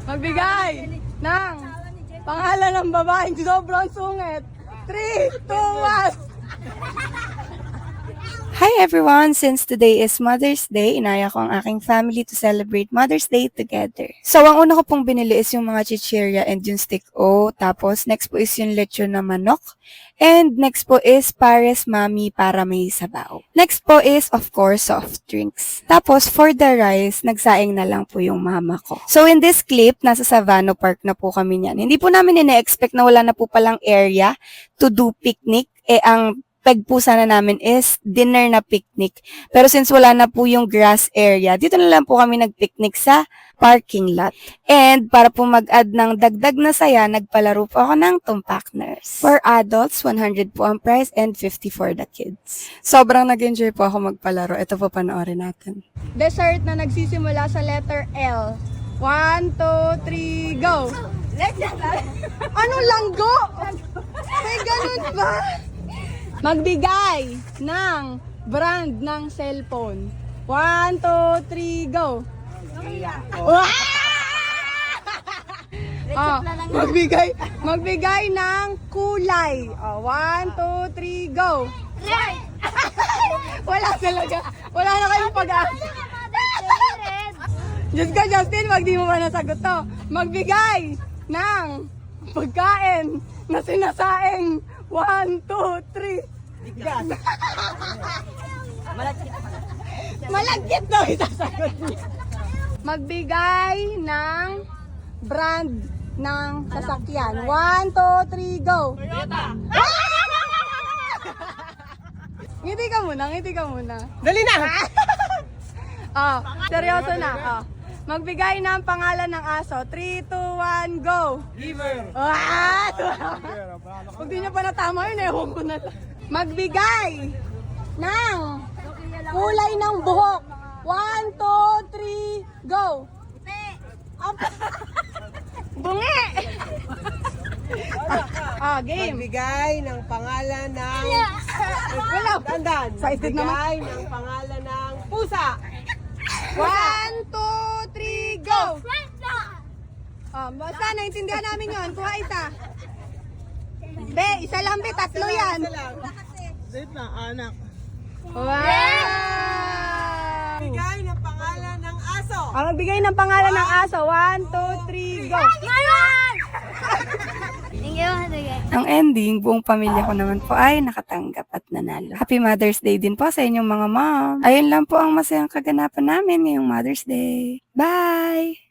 Magbigay ng pangalan ng babaeng sobrang sungit. 3, 2, 1. Hi everyone! Since today is Mother's Day, inaya ko ang aking family to celebrate Mother's Day together. So, ang una ko pong binili is yung mga chichirya and yung stick-o. Tapos, next po is yung lechon na manok. And next po is pares mami para may sabaw. Next po is, of course, soft drinks. Tapos, for the rice, nagsaing na lang po yung mama ko. So, in this clip, nasa Savannah Park na po kami niyan. Hindi po namin ine-expect na wala na po palang area to do picnic. Ang peg po sana namin is dinner na picnic. Pero since wala na po yung grass area, dito na lang po kami nag-picnic sa parking lot. And para po mag-add ng dagdag na saya, nagpalaro po ako ng Tumpakners. For adults, 100 po ang price and 50 for the kids. Sobrang nag-enjoy po ako magpalaro. Ito po panoorin natin. Dessert na nagsisimula sa letter L. 1, 2, 3, go! Anong langgo? May ganun ba? Magbigay ng brand ng cellphone. 1, 2, 3, go! Wow! Magbigay ng kulay. 1, 2, 3, go! Wala talaga. Wala na kayong pag-asa. Diyos ko, Justin, wag di mo ba nasagot to. Magbigay ng pagkain na sinasaing. 1, 2, 3. Malagkit daw isasagot niya. Magbigay ng brand ng sasakyan. 1, 2, 3, go! Toyota! Ngiti ka muna. Dali na! Seryoso na. Magbigay ng pangalan ng aso. 3, 2, 1, go! Giver! Kung di niya pa natama yun, ewan ko na lang. Magbigay ng kulay ng buhok. 1, 2, 3, go! Bungi! Game. Magbigay ng pangalan ng... Wala. Dandan. Excited Magbigay ng pangalan ng pusa. 1, 2, 3, go! Basta, naintindihan namin yun. Kuha isa. Be, isa lang be, tatlo yan. Isa lang. Date na, anak. Wow! Magbigay ng pangalan ng aso. Magbigay ng pangalan ng aso. 1, 2, 3, go! Ang ending, buong pamilya ko naman po ay nakatanggap at nanalo. Happy Mother's Day din po sa inyong mga mom. Ayun lang po ang masayang kaganapan namin ngayong Mother's Day. Bye!